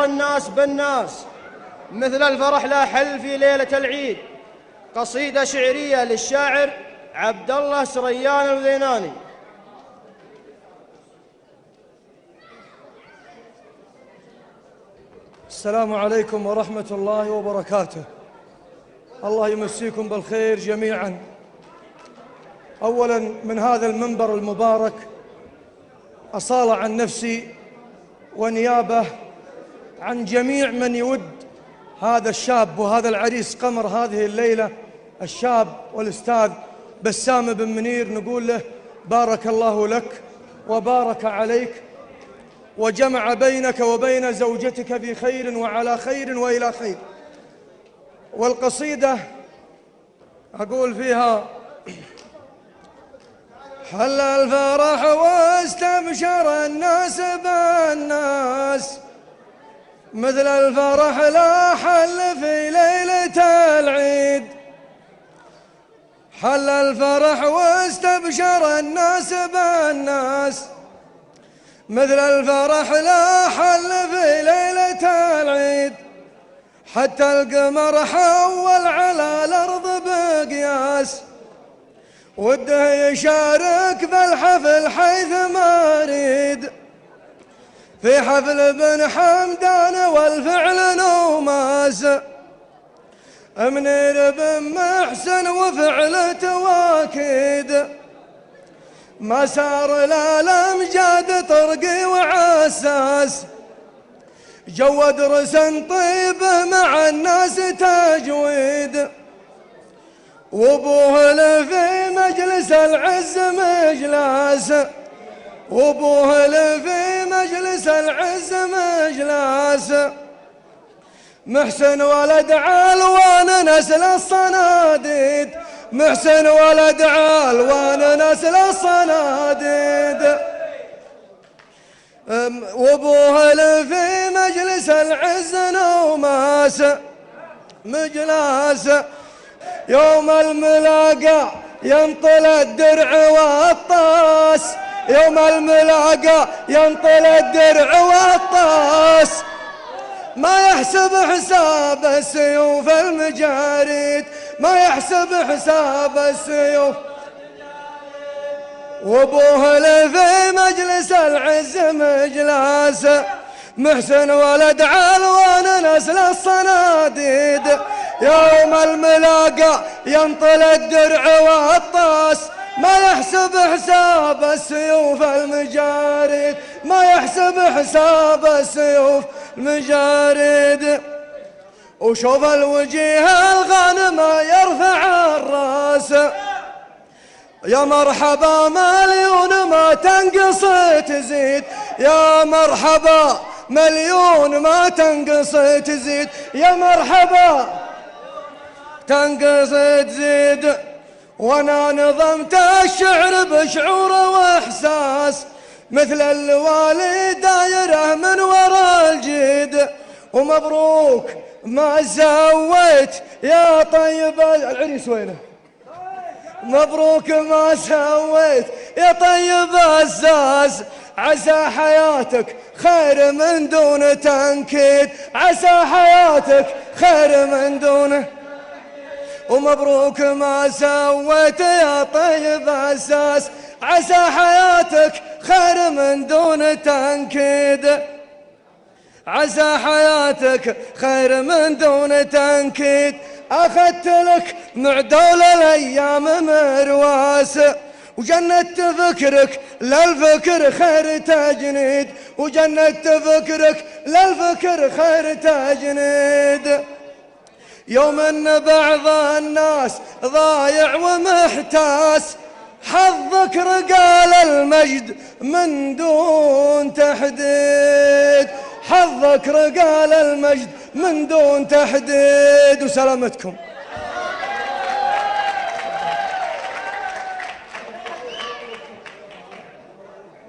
الناس بالناس، مثل الفرح لا حل في ليلة العيد. قصيدة شعرية للشاعر عبد الله سريان الذيناني. السلام عليكم ورحمة الله وبركاته. الله يمسيكم بالخير جميعا. أولا من هذا المنبر المبارك أصالة عن نفسي ونيابة عن جميع من يود هذا الشاب وهذا العريس قمر هذه الليلة، الشاب والأستاذ بسام بن منير، نقول له بارك الله لك وبارك عليك وجمع بينك وبين زوجتك في خير وعلى خير وإلى خير. والقصيدة أقول فيها: حل الفرح واستبشر الناس بالناس، مثل الفرح لا حل في ليلة العيد. حل الفرح واستبشر الناس بالناس، مثل الفرح لا حل في ليلة العيد. حتى القمر حول على الأرض بقياس، وده يشارك في الحفل حيث ما يريد. في حفل بن حمدان والفعل نوماس، منير بن محسن وفعلته واكيد. مسار الأمجاد طرقي وعساس، جود رسن طيبه مع الناس تجويد. وابوه في مجلس العز مجلس، وابوه في مجلس العز مجلس. محسن ولد علوان نسل الصناديد، محسن ولد علوان نسل الصناديد. وابوه في مجلس العز نوماس مجلس. يوم الملاقى ينطل الدرع والطاس، يوم الملاقى ينطل الدرع والطاس. ما يحسب حساب السيوف المجاريد، ما يحسب حساب السيوف. وابوه في مجلس العز مجلس. محسن ولد علوان نسل الصناديد. يوم الملاقى ينطل الدرع والطاس، ما يحسب حساب السيوف المجاريد، ما يحسب حساب السيوف المجاريد. وشوف الوجيه الغانمة يرفع الراس، يا مرحبا مليون ما تنقص تزيد. يا مرحبا مليون ما تنقص تزيد، يا مرحبا تنقص تزيد. وانا نظمت الشعر بشعور واحساس، مثل الوالي دايره من وراء الجيد. ومبروك ما سويت يا طيب العريس وينه؟ مبروك ما سويت يا طيب الزاز. عسى حياتك خير من دون تنكيد، عسى حياتك خير من دون. ومبروك ما سويت يا طيب الزاز، عسى حياتك خير من دون تنكيد، عسى حياتك خير من دون تنكيد. أخذت لك معدول الأيام مرواس، وجندت فكرك للفكر خير تجنيد، وجندت فكرك للفكر خير تجنيد. يوم ان بعض الناس ضايع ومحتاس، حظك رجال المجد من دون تحديد، حظك رجال المجد من دون تحديد. وسلامتكم.